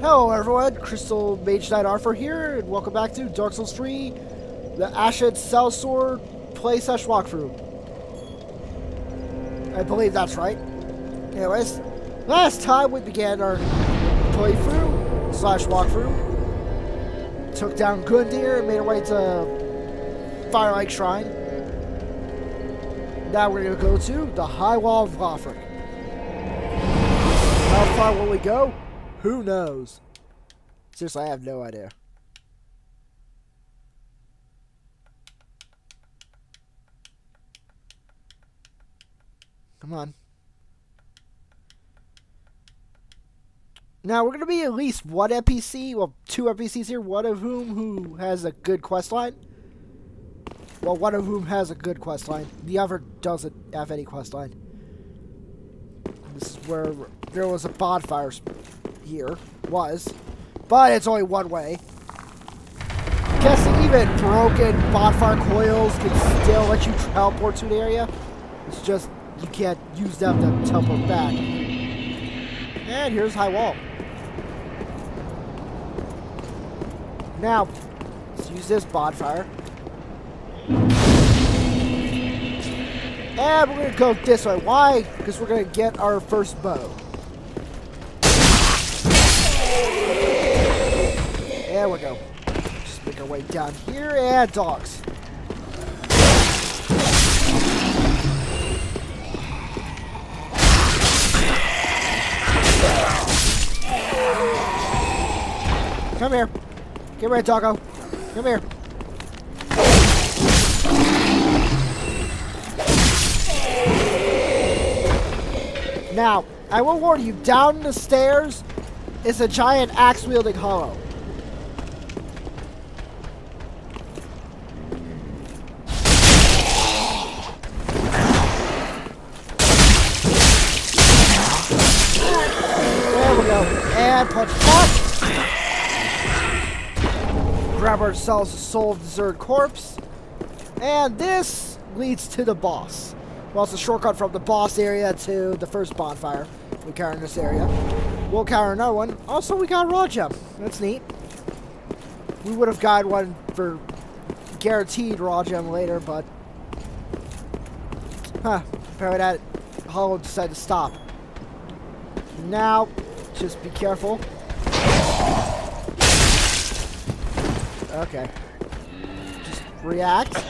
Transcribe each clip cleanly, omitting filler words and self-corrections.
Hello everyone, Crystal Mage Knight Arthur here, and welcome back to Dark Souls 3, the Ashen Sellsword play/walkthrough. I believe that's right. Anyways, last time we began our playthrough/walkthrough, took down Gundyr and made our way to Firelink Shrine. Now we're going to go to the High Wall of Lothric. How far will we go? Who knows? Seriously, I have no idea. Come on. Now, we're going to be at least one NPC, well, two NPCs here, one of whom has a good quest line. Well, one of whom has a good quest line. The other doesn't have any quest line. This is where there was a bonfire here, but it's only one way. Guessing even broken bonfire coils can still let you teleport to the area. It's just you can't use them to teleport back. And here's High Wall. Now, let's use this bonfire. And we're gonna go this way. Why? Because we're gonna get our first bow. There we go. Just make our way down here, and dogs. Come here. Get ready, doggo. Come here. Now, I will warn you, down the stairs is a giant axe-wielding hollow. There we go. And punch. Grab ourselves a soul of deserted corpse. And this leads to the boss. Well, it's a shortcut from the boss area to the first bonfire we counter in this area. We'll counter another one. Also, we got a raw gem. That's neat. We would have gotten one for guaranteed raw gem later, but apparently that hollow decided to stop. Now, just be careful. Okay. Just react.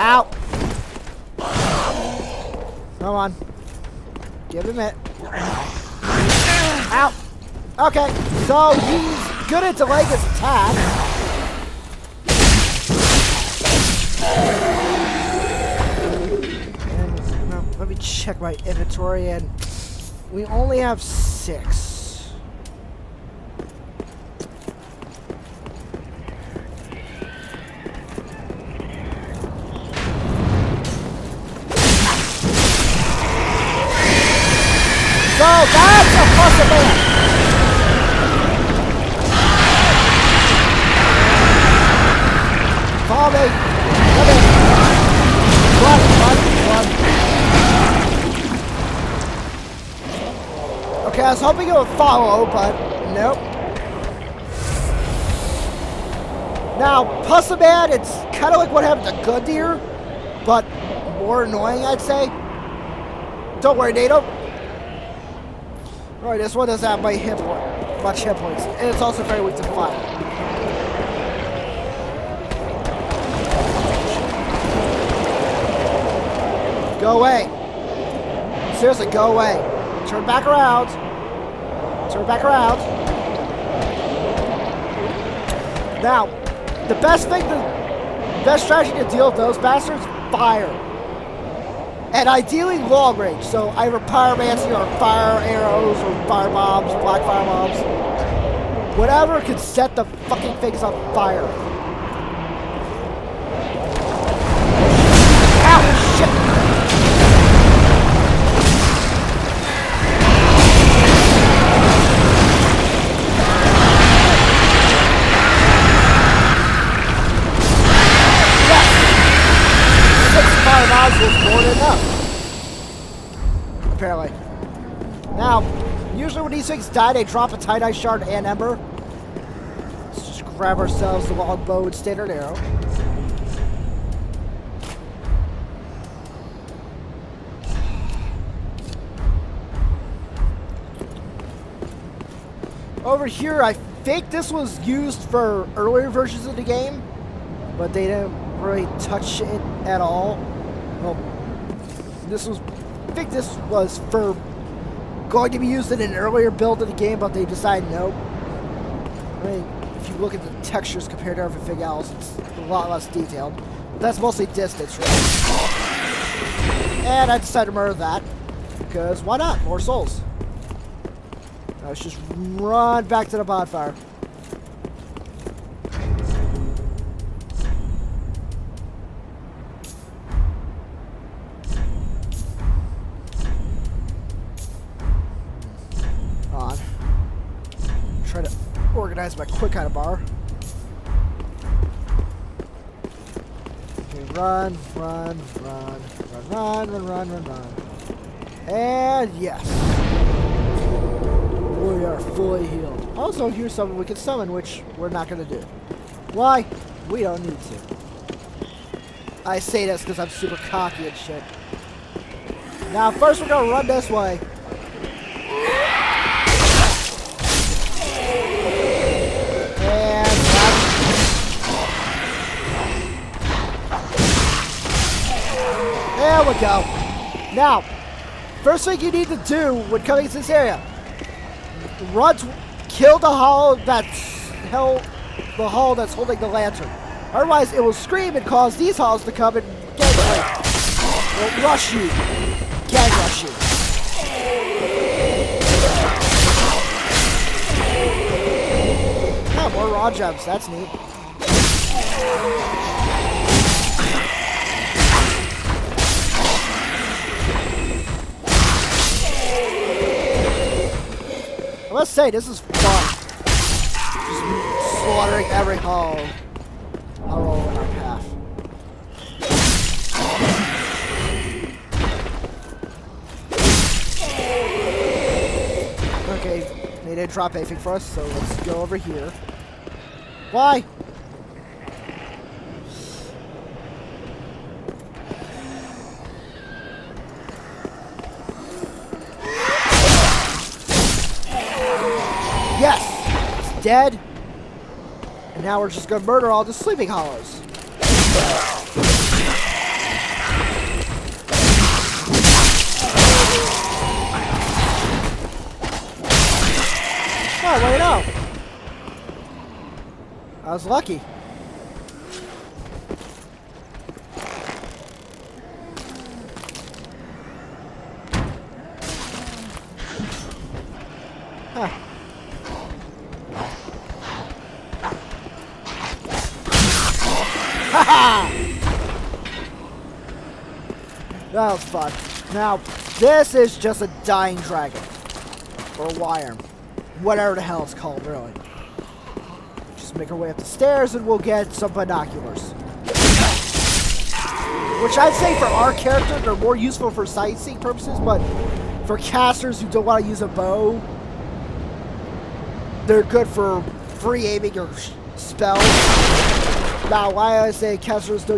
Ow! Come on. Give him it. Ow! Okay, so he's good at delaying his attack. And let me check my inventory, and we only have 6. So that's a possibility. Follow me. Come in. Run. Okay, I was hoping it would follow, but nope. Now, Puzzle Man, it's kind of like what happened to Gundyr, but more annoying, I'd say. Don't worry, Nato. Alright, this one doesn't have much hit points, and it's also very weak to fire. Go away. Seriously, go away. Turn back around. Turn back around. Now, the best strategy to deal with those bastards, fire. And ideally long range, so either pyromancy or fire arrows or fire bombs, black fire bombs. Whatever can set the fucking things on fire. Ow, shit! Yes! 6 fire bombs was more than enough. apparently. Now, usually when these things die, they drop a tie-dye shard and ember. Let's just grab ourselves the longbow and standard arrow. Over here, I think this was used for earlier versions of the game, but they didn't really touch it at all. Well, I think this was for going to be used in an earlier build of the game, but they decided no. I mean, if you look at the textures compared to everything else, it's a lot less detailed. But that's mostly distance, right? And I decided to murder that, because why not? More souls. Now let's just run back to the bonfire. Try to organize my quick item bar. Okay, run. And yes. We are fully healed. Also, here's something we can summon, which we're not going to do. Why? We don't need to. I say this because I'm super cocky and shit. Now, first we're going to run this way. There we go. Now, first thing you need to do when coming to this area, kill the hull that's holding the lantern. Otherwise, it will scream and cause these hulls to come and gang rape. It will rush you. Gang rush you. Yeah, more raw jumps. That's neat. I must say, this is fun. Just slaughtering every hull in our path. Okay, they didn't drop anything for us, so let's go over here. Why? Yes! It's dead. And now we're just gonna murder all the sleeping hollows. Oh, wait, no. I was lucky. Huh. That was fun. Now, this is just a dying dragon. Or a wire. Whatever the hell it's called, really. Just make our way up the stairs and we'll get some binoculars. Which I'd say for our character, they're more useful for sightseeing purposes, but for casters who don't want to use a bow, they're good for free aiming your spells. Now, why I say casters who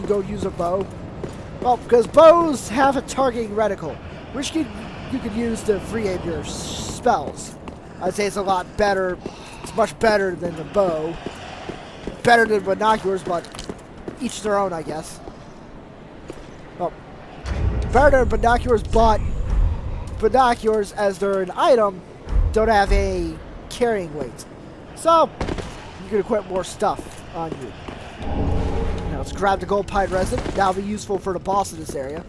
don't use a bow? Well, because bows have a targeting reticle, which you could use to free aim your spells. I'd say it's a lot better. It's much better than the bow. Better than binoculars, but each their own, I guess. Well, better than binoculars, but binoculars, as they're an item, don't have a carrying weight. So, you can equip more stuff on you. Now let's grab the gold pine resin. That'll be useful for the boss in this area.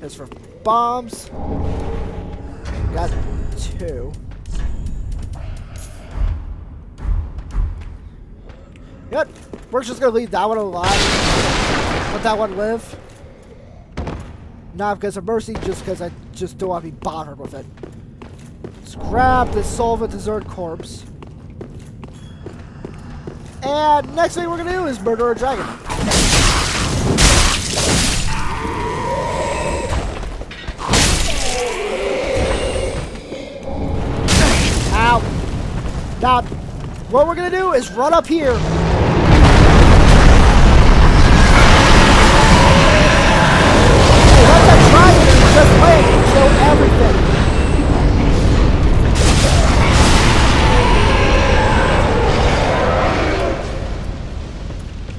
As for bombs, got 2. Yep, we're just gonna leave that one alive. Let that one live. Not because of mercy, just because I just don't want to be bothered with it. Let's grab the soul of a deserted corpse. And next thing we're gonna do is murder a dragon. Ow. Now, what we're gonna do is run up here. Let that dragon just land and kill everything.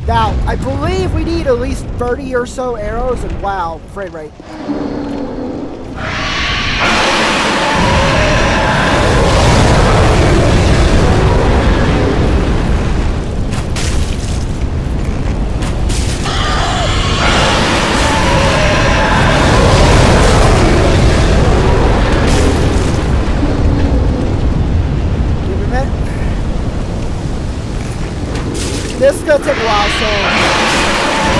Now, I believe we need at least 30 or so arrows, and wow, frame rate. This is gonna take a while, so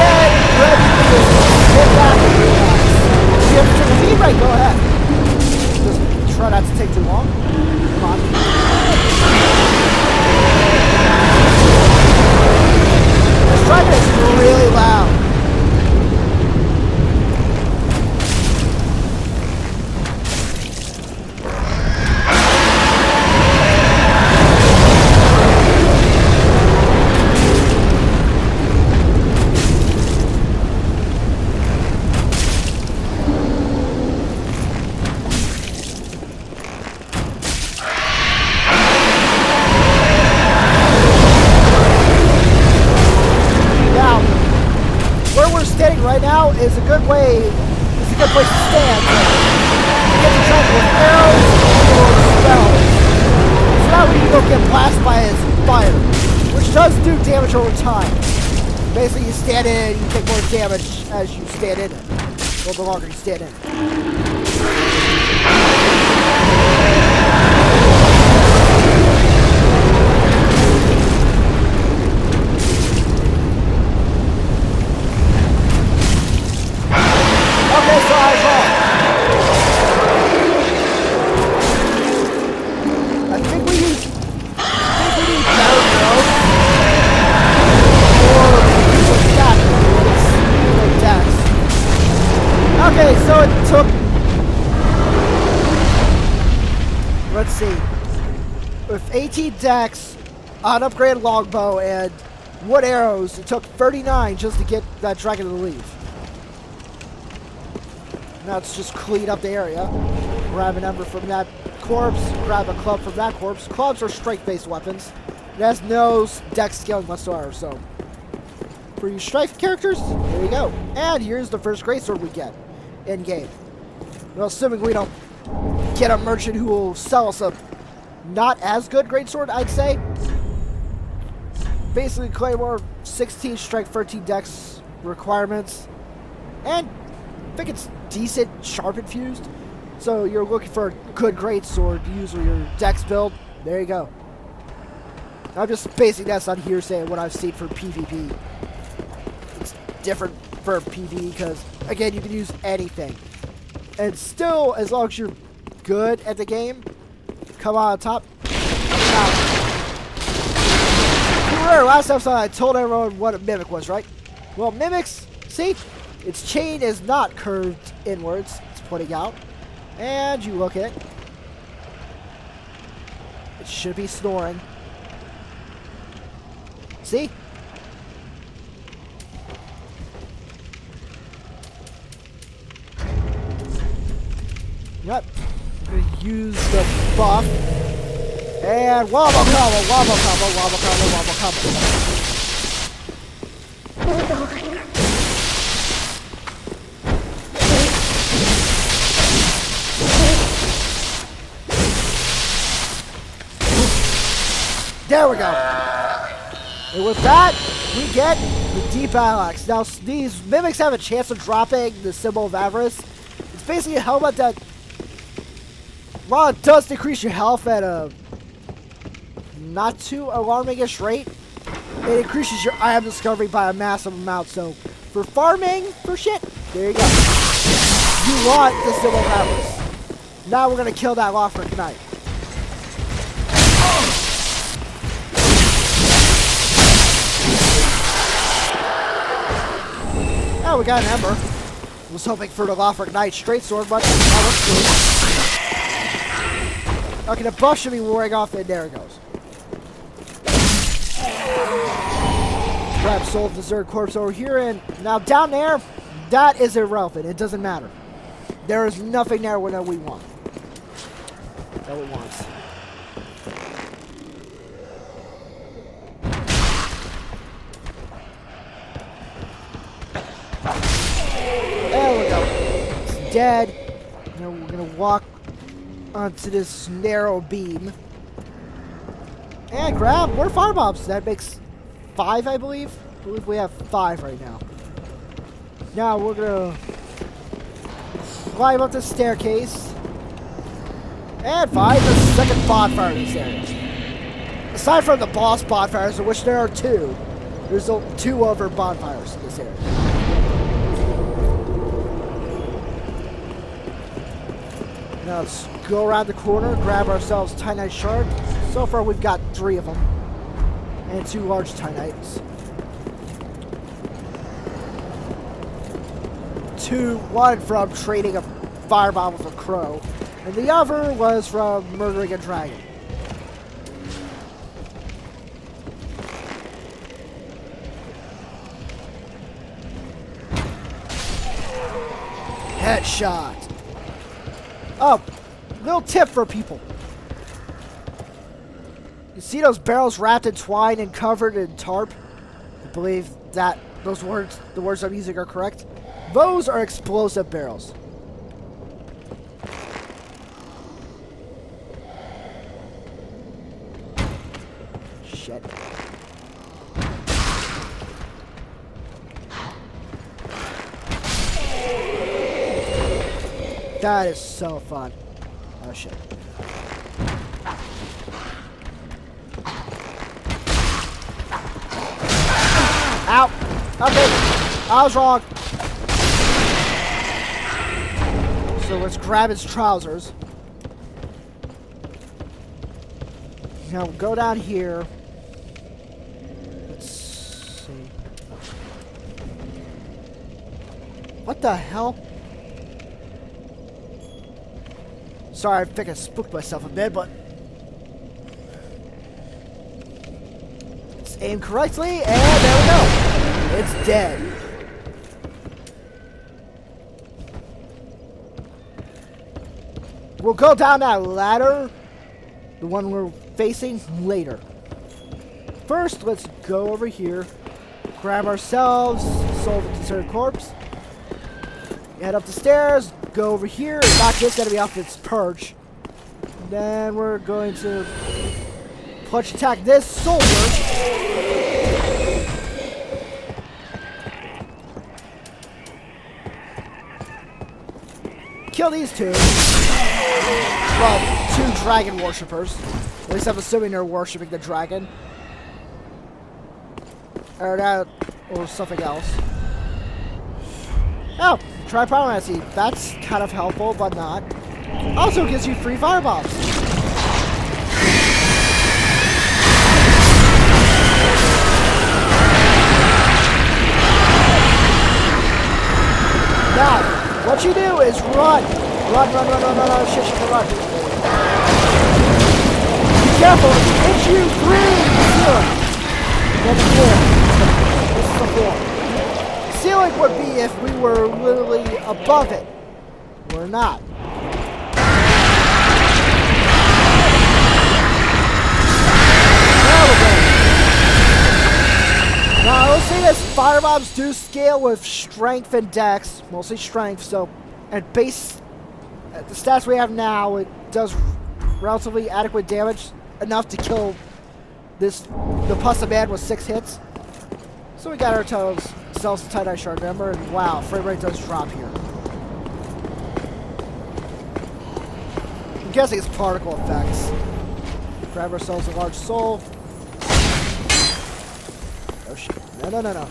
get ready for this. Sit back and relax. If you have to take a lead, right, go ahead. Just try not to take too long. Come on. This dragon is really loud. Right now is a good way, is a good place to stand. You get to track with arrows or spells. So that way you don't get blasted by his fire, which does do damage over time. Basically you stand in it, you take more damage as you stand in it. Well, the longer you stand in it. Okay, so I think we need better arrows. Or some stat like dex. Okay, so it took, let's see, with 18 dex, an upgraded longbow, and wood arrows, it took 39 just to get that dragon to leave. Now let's just clean up the area. Grab an ember from that corpse. Grab a club from that corpse. Clubs are strength-based weapons. It has no dex scaling whatsoever, so for you strength characters, there you go. And here's the first greatsword we get in-game. Well, assuming we don't get a merchant who will sell us a not as good greatsword, I'd say. Basically, Claymore, 16 strength, 13 dex requirements. And I think it's decent sharp infused. So you're looking for a good greatsword to use with your dex build. There you go. I'm just basing this on hearsay and what I've seen for PvP. It's different for PvE because, again, you can use anything. And still, as long as you're good at the game, come on top. Now, remember last episode I told everyone what a mimic was, right? Well, mimics, see? Its chain is not curved inwards, it's pointing out. And you look at it. It should be snoring. See? Yep. I'm gonna use the buff. And wobble combo, wobble combo, wobble combo, wobble combo. There we go. And with that, we get the Deep Battle Axe. Now, these mimics have a chance of dropping the symbol of avarice. It's basically a helmet that, while it does decrease your health at a not too alarming-ish rate, it increases your item discovery by a massive amount. So, for farming, for shit, there you go. You want the symbol of avarice. Now we're going to kill that Lothric Knight. we got an Ember. I was hoping for the Lothric Knight straight sword, but that looks good. Okay, the buff should be wearing off, and there it goes. Grab Soul of the Zerg Corpse over here, and now down there, that is irrelevant. It doesn't matter. There is nothing there that we want. That we want. There we go. It's dead. Now we're gonna walk onto this narrow beam. And grab more firebombs. That makes 5, I believe. I believe we have 5 right now. Now we're gonna climb up the staircase and find the second bonfire in this area. Aside from the boss bonfires, of which there are 2, there's 2 other bonfires in this area. Now let's go around the corner, grab ourselves Titanite shard. So far we've got 3 of them. And 2 large Titanites. 1 from trading a firebomb with a crow. And the other was from murdering a dragon. Headshot. Oh, little tip for people. You see those barrels wrapped in twine and covered in tarp? I believe that the words I'm using are correct. Those are explosive barrels. Shit. That is so fun. Oh shit. Ow! Okay, I was wrong. So let's grab his trousers. Now go down here. Let's see. What the hell? Sorry, I think I spooked myself a bit, but let's aim correctly, and there we go. It's dead. We'll go down that ladder, the one we're facing, later. First, let's go over here, grab ourselves Soul of the Zerg Corpse, head up the stairs, go over here, knock this enemy off its perch. And then we're going to punch attack this soldier. Kill these 2. Well, 2 dragon worshippers. At least I'm assuming they're worshipping the dragon. Or that, or something else. Oh, try pyromancy. That's kind of helpful, but not. Also gives you free firebombs. Now, what you do is run. Run. Shit, run. Be careful. If you 3, ceiling. Then 4. This is the 4. Ceiling would be if we were literally above it. We're not. There we go. Now, I will say this. Firebombs do scale with strength and dex. Mostly strength, so at base... At the stats we have now, it does relatively adequate damage, enough to kill the Pusta Man with 6 hits. So we got ourselves a Titanite shard, remember? And wow, frame rate does drop here. I'm guessing it's particle effects. Grab ourselves a large soul. Oh shit. No.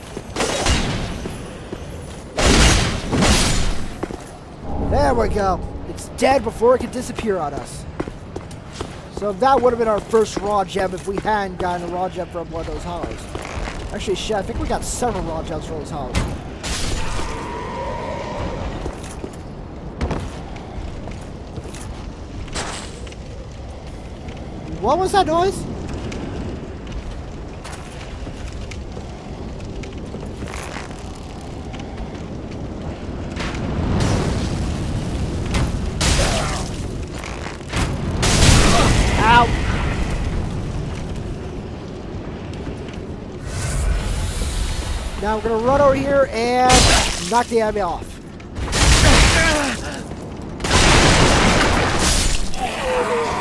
There we go. It's dead before it can disappear on us. So that would have been our first raw gem if we hadn't gotten a raw gem from one of those hollows. Actually, shit, I think we got several raw gems from those hollows. What was that noise? Ow! Now we're gonna run over here and knock the enemy off.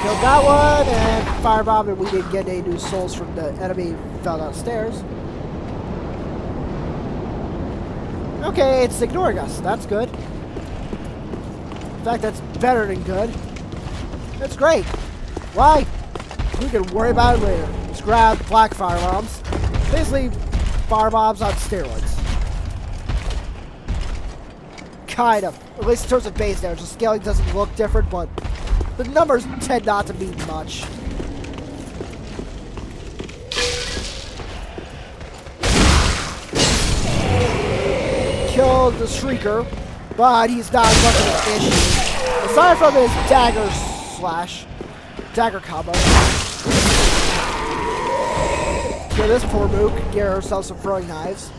Killed that one and firebomb, and we didn't get any new souls from the enemy who fell downstairs. Okay, it's ignoring us. That's good. In fact, that's better than good. That's great. Why? We can worry about it later. Let's grab black firebombs. Basically, firebombs on steroids. Kind of. At least in terms of base damage. The scaling doesn't look different, but the numbers tend not to mean much. Killed the Shrieker, but he's not much of an issue. Aside from his dagger combo. Kill this poor mook, get ourselves some throwing knives.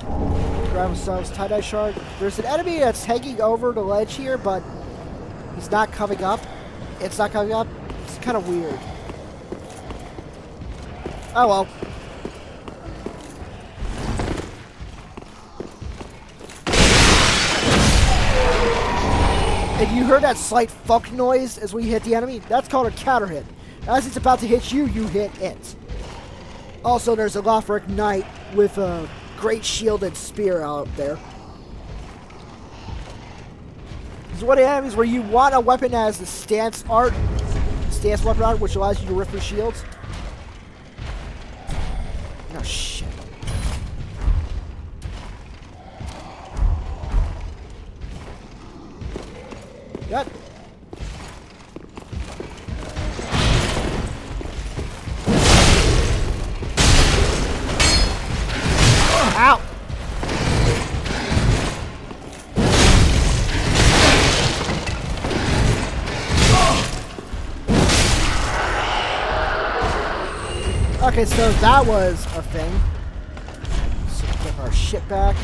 Grab ourselves tie-dye shard. There's an enemy that's hanging over the ledge here, but he's not coming up. It's not coming up. It's kind of weird. Oh well. If you heard that slight funk noise as we hit the enemy, that's called a counter hit. As it's about to hit you, you hit it. Also, there's a Lothric knight with a great shield and spear out there. It's one of the enemies where you want a weapon that has the stance weapon art, which allows you to rip through shields. Oh shit. Yep. Ow! Okay, so that was a thing. So get our shit back.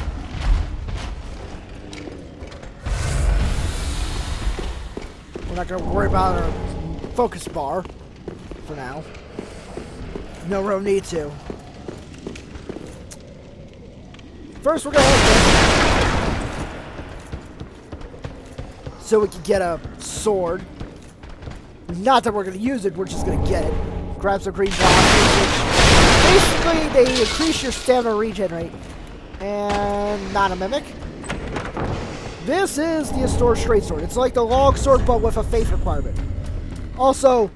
We're not going to worry about our focus bar for now. No real need to. First, we're going to hit this so we can get a sword. Not that we're going to use it, we're just going to get it. Grab some green boxes, which basically they increase your stamina regen rate. And not a mimic. This is the Astor Straight Sword. It's like the long sword, but with a faith requirement. Also,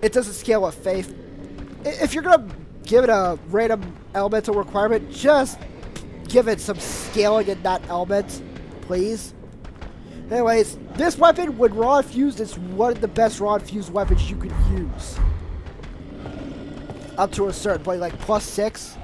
it doesn't scale with faith. If you're going to give it a random elemental requirement, just give it some scaling in that element, please. Anyways, this weapon, when raw infused, is one of the best raw infused weapons you could use. Up to a certain point, like +6.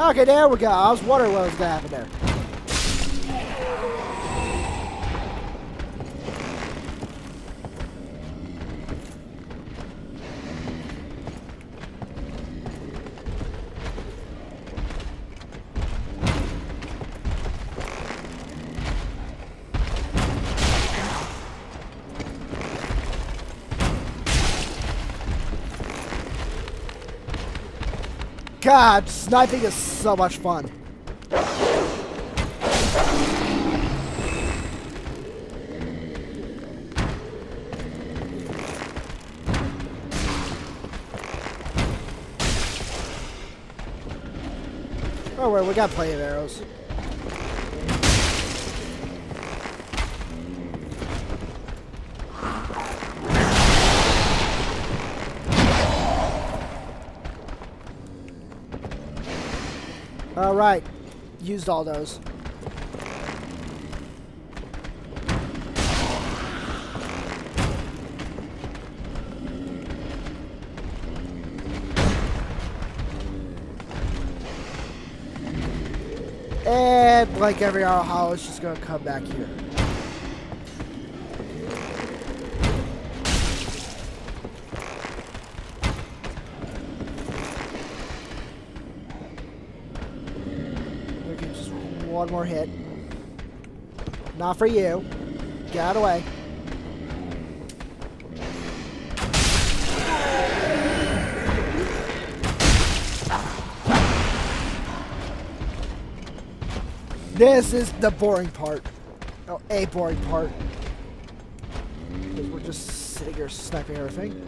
Okay, there we go. I was wondering what was going to happen there. God, sniping is so much fun. Oh, wait, we got plenty of arrows. All right, used all those. And like every other hollow, it's just gonna come back here. Okay, just one more hit. Not for you. Get out of the way. This is the boring part. Oh, a boring part. Because we're just sitting here sniping everything.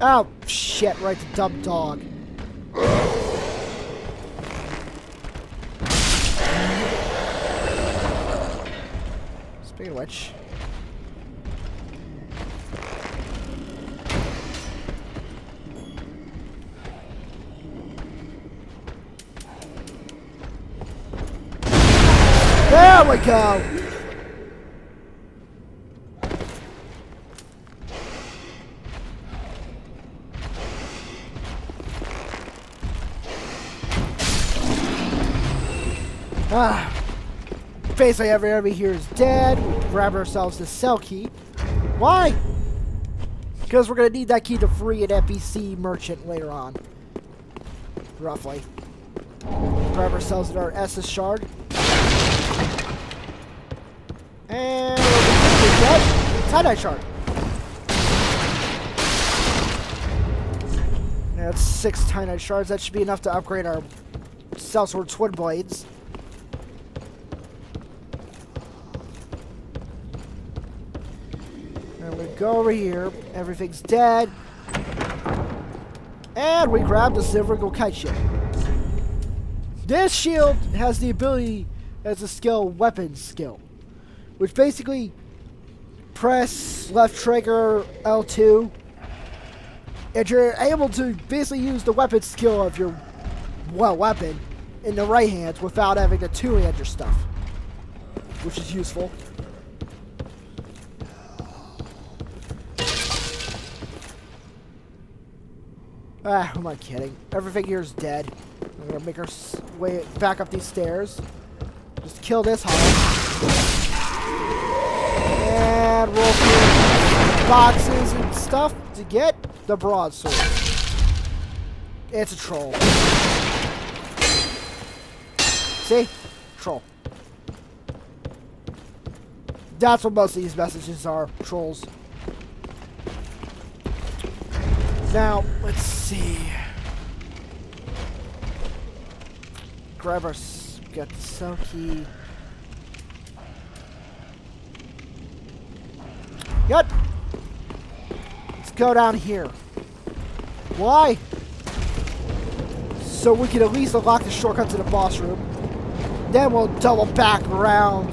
Oh, shit, right, the dumb dog. Speaking of which... There we go! Basically every enemy here is dead. We grab ourselves the cell key. Why? Because we're going to need that key to free an NPC merchant later on. Roughly. Grab ourselves our Estus shard. And we're dead. Tie-dye shard. That's 6 tie-dye shards. That should be enough to upgrade our Sellsword twin blades. And we go over here. Everything's dead. And we grab the Silver Kite Shield. This shield has the ability as a skill, weapon skill. Which basically, press left trigger L2, and you're able to basically use the weapon skill of your, well, weapon in the right hand without having to two-hand your stuff, which is useful. Ah, who am I kidding? Everything here is dead. I'm gonna make our way back up these stairs. Just kill this hollow. And roll through boxes and stuff to get the broadsword. It's a troll. See? Troll. That's what most of these messages are. Trolls. Now, let's see. Grab our... Got the cell key. Good. Let's go down here. Why? So we can at least unlock the shortcut to the boss room. Then we'll double back around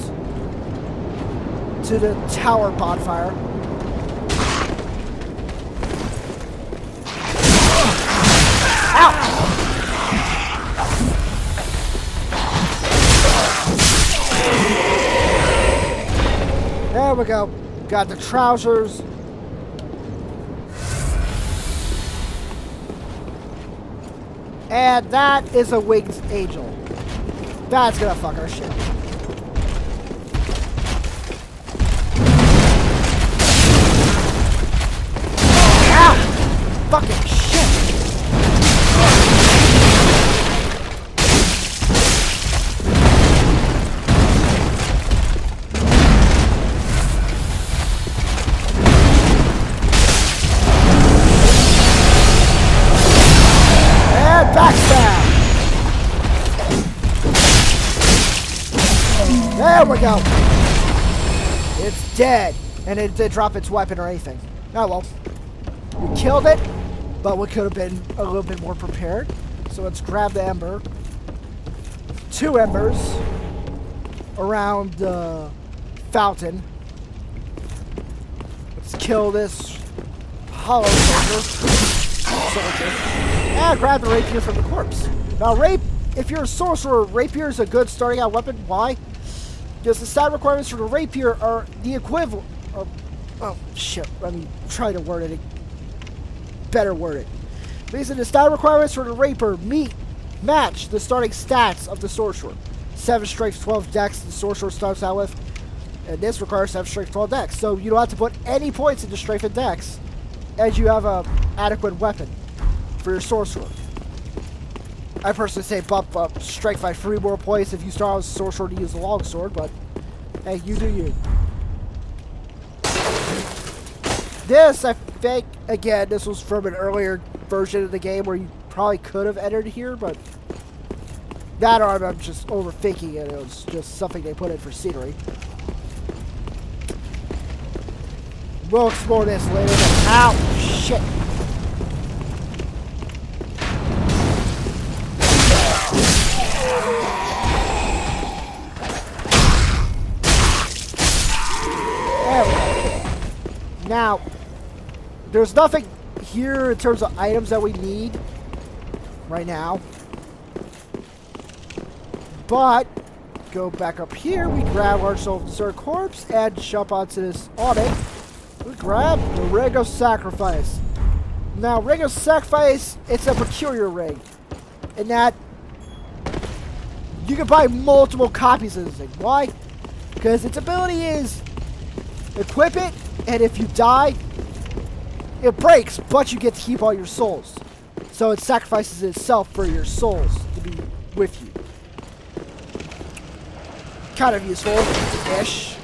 to the tower bonfire. Ow! There we go. Got the trousers. And that is a winged angel. That's gonna fuck our shit. Ow! Fucking shit. It's dead. And it didn't drop its weapon or anything. Oh well. We killed it, but we could have been a little bit more prepared. So let's grab the ember. 2 embers around the fountain. Let's kill this hollow soldier. And grab the rapier from the corpse. Now, if you're a sorcerer, rapier is a good starting out weapon. Why? Because the stat requirements for the rapier are the equivalent. Oh shit! Let me try to word it. Better word it. Basically, the stat requirements for the rapier match the starting stats of the sorcerer. 7 strength, 12 dex. The sorcerer starts out with, and this requires 7 strength, 12 dex. So you don't have to put any points into strength and dex, as you have a adequate weapon for your sorcerer. I personally say bump up strength by 3 more points if you start as a sorcerer to use a longsword, but hey, you do you. This, I think, again, this was from an earlier version of the game where you probably could have entered here, but that or I'm just overthinking it. It was just something they put in for scenery. We'll explore this later. Ow! Shit! There we go. Now, there's nothing here in terms of items that we need right now. But, go back up here, we grab our Sellsword corpse and jump onto this awning. We grab the Ring of Sacrifice. Now, Ring of Sacrifice, it's a peculiar ring. In that, you can buy multiple copies of this thing. Why? Because its ability is, equip it, and if you die, it breaks, but you get to keep all your souls. So it sacrifices itself for your souls to be with you. Kind of useful-ish,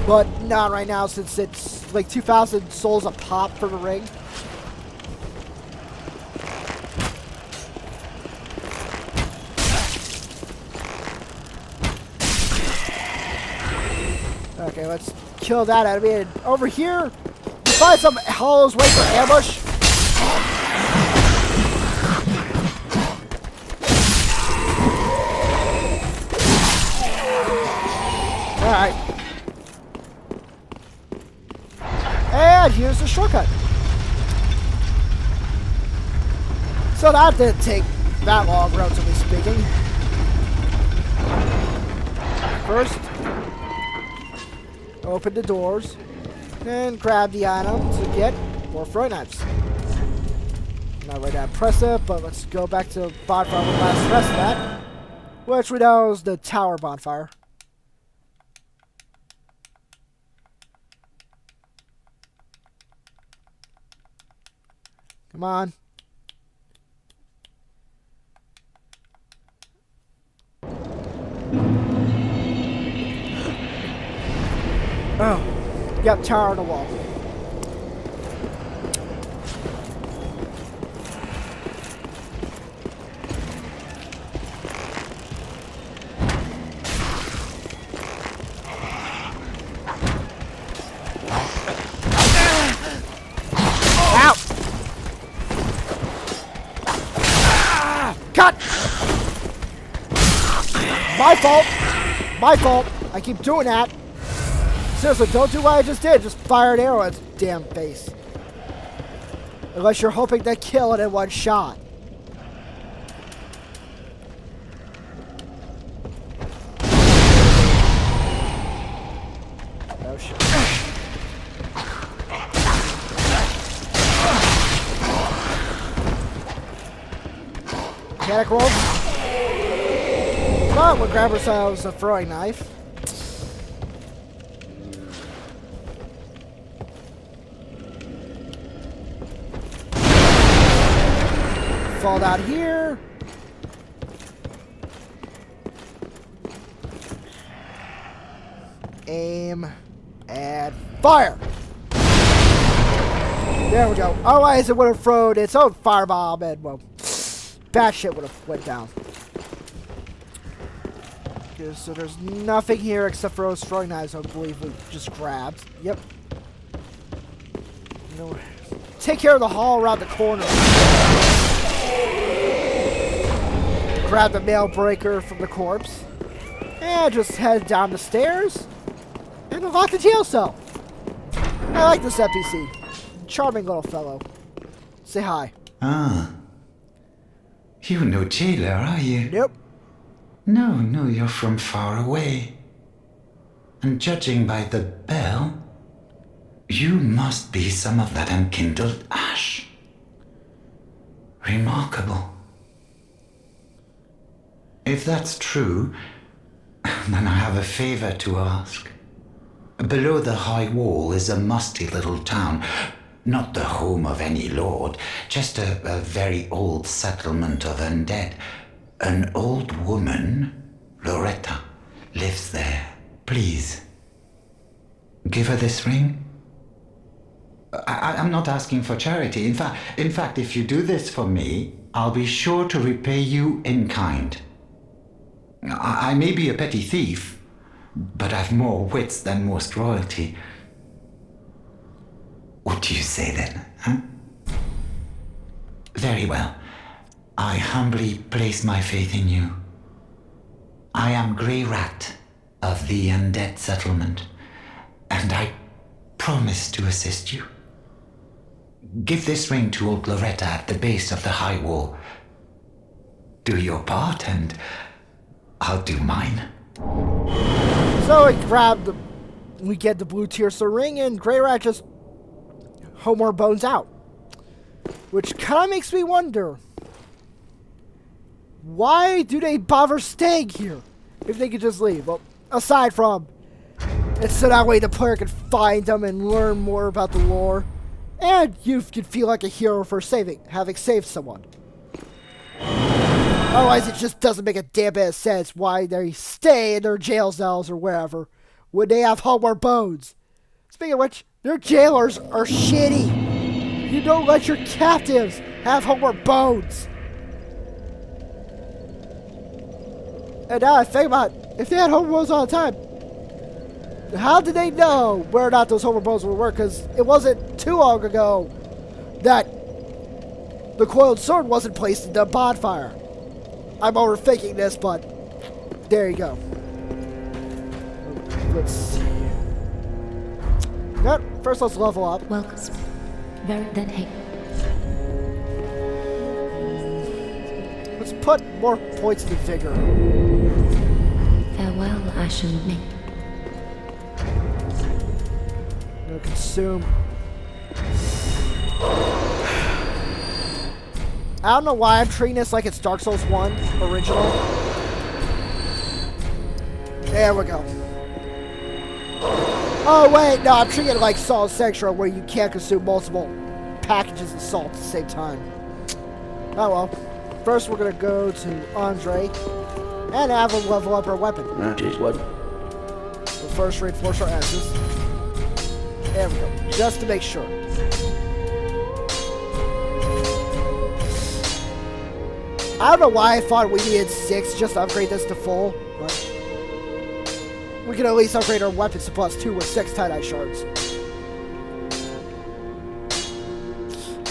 but not right now since it's like 2,000 souls a pop for the ring. Okay, let's kill that enemy. And over here, you find some hollows wait for ambush. Alright. And here's the shortcut. So that didn't take that long, relatively speaking. First, open the doors and grab the item to get more throwing knives. Not ready to press it, but let's go back to bonfire with the last rest of that, which we know is the tower bonfire. Come on. Oh. Yep, tower on the wall. Cut! My fault! My fault! I keep doing that. Seriously, don't do what I just did. Just fire an arrow at its damn face. Unless you're hoping to kill it in one shot. Oh shit. Mechanic roll. Come on, we'll grab ourselves a throwing knife. Fall down here. Aim and fire. There we go. Otherwise, it would have thrown its own firebomb and, well, bad shit would have went down. Okay, so there's nothing here except for those throwing knives, I believe we just grabbed. Yep. No. Take care of the hall around the corner. Grab the mail breaker from the corpse. And just head down the stairs. And unlock the jail cell. I like this NPC. Charming little fellow. Say hi. Ah. You're no jailer, are you? Nope. No, you're from far away. And judging by the bell, you must be some of that unkindled ash. Remarkable. If that's true, then I have a favor to ask. Below the high wall is a musty little town. Not the home of any lord, just a very old settlement of undead. An old woman, Loretta, lives there. Please, give her this ring. I'm not asking for charity. In fact, if you do this for me, I'll be sure to repay you in kind. I may be a petty thief, but I've more wits than most royalty. What do you say then, huh? Very well. I humbly place my faith in you. I am Grey Rat of the Undead Settlement, and I promise to assist you. Give this ring to old Loretta at the base of the high wall. Do your part, and I'll do mine. So we get the blue Tearsa ring, and Grey Rat just Homer bones out. Which kind of makes me wonder, why do they bother staying here if they could just leave? Well, aside from, it's so that way the player can find them and learn more about the lore, and you can feel like a hero for having saved someone. Otherwise, it just doesn't make a damn bit of sense why they stay in their jail cells or wherever when they have Homer bones. Speaking of which, their jailers are shitty. You don't let your captives have Homer bones. And now I think about it, if they had Homer bones all the time, how did they know where or not those Homer bones would work? Because it wasn't too long ago that the coiled sword wasn't placed in the bonfire. I'm overthinking this, but there you go. Let's see. Yep, first let's level up. Welcome. Very then hey. Let's put more points into vigor. Farewell, Ashen me. Gonna consume. I don't know why I'm treating this like it's Dark Souls 1 original. There we go. Oh wait, no, I'm treating it like Salt Sanctuary where you can't consume multiple packages of salt at the same time. Oh well. First we're gonna go to Andre and have him level up our weapon. That is what. We'll first reinforce our S's. There we go. Just to make sure. I don't know why I thought we needed 6 just to upgrade this to full, but we can at least upgrade our weapons to +2 with 6 tie-dye shards.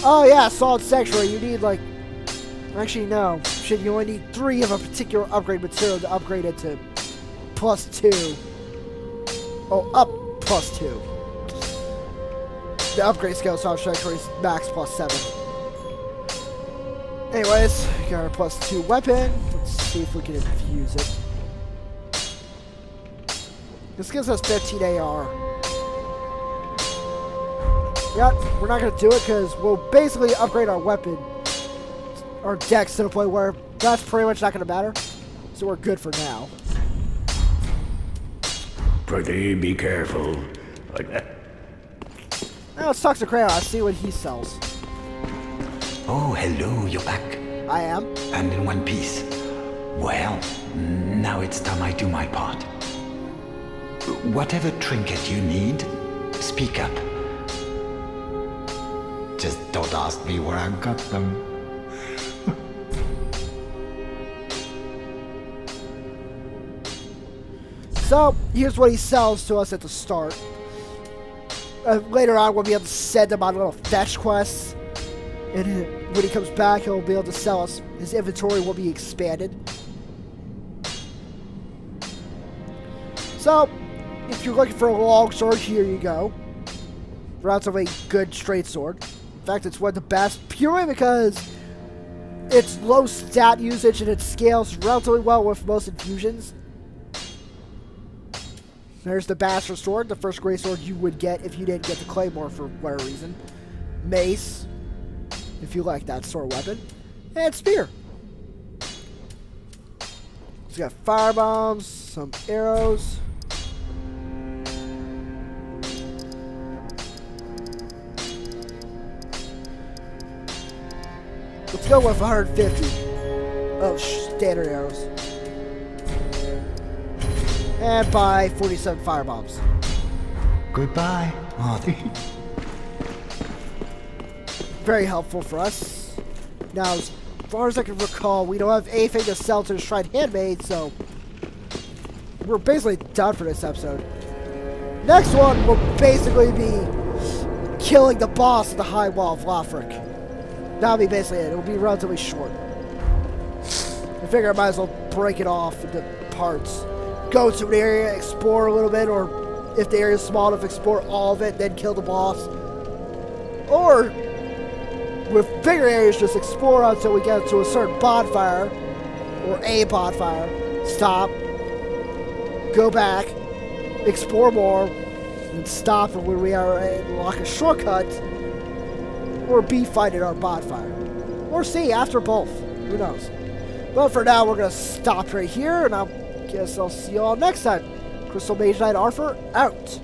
Oh yeah, Solid Sanctuary, you need like... Actually no, shit, you only need 3 of a particular upgrade material to upgrade it to +2. Oh, up +2. The upgrade scale of Solid Sanctuary is max +7. Anyways, we got our +2 weapon. Let's see if we can infuse it. This gives us 15 AR. Yep, we're not going to do it because we'll basically upgrade our weapon, our dex to the point where that's pretty much not going to matter. So we're good for now. Pretty be careful. Now let's talk to Crayon. See what he sells. Oh, hello, you're back. I am. And in one piece. Well, now it's time I do my part. Whatever trinket you need, speak up. Just don't ask me where I got them. So, here's what he sells to us at the start. Later on, we'll be able to send him on little fetch quests. And when he comes back, he'll be able to sell us. His inventory will be expanded. So, if you're looking for a long sword, here you go. Relatively good straight sword. In fact, it's one of the best, purely because it's low stat usage and it scales relatively well with most infusions. There's the Bastard Sword, the first great sword you would get if you didn't get the Claymore for whatever reason. Mace, if you like that sort of weapon. And Spear. It's got fire bombs, some arrows. Let's go with 150 of standard arrows. And buy 47 firebombs. Goodbye, Marty. Very helpful for us. Now, as far as I can recall, we don't have anything to sell to the Shrine Handmaid, so we're basically done for this episode. Next one will basically be killing the boss of the High Wall of Lothric. That'll be basically it. It'll be relatively short. I figure I might as well break it off into parts. Go to an area, explore a little bit, or if the area is small enough, explore all of it, then kill the boss. Or, with bigger areas, just explore until we get to a certain bonfire, or a bonfire, stop, go back, explore more, and stop when we are unlock a shortcut, or B, fight at our bonfire. Or C, after both. Who knows? But for now, we're going to stop right here, and I guess I'll see you all next time. Crystal Mage Knight Arthur, out.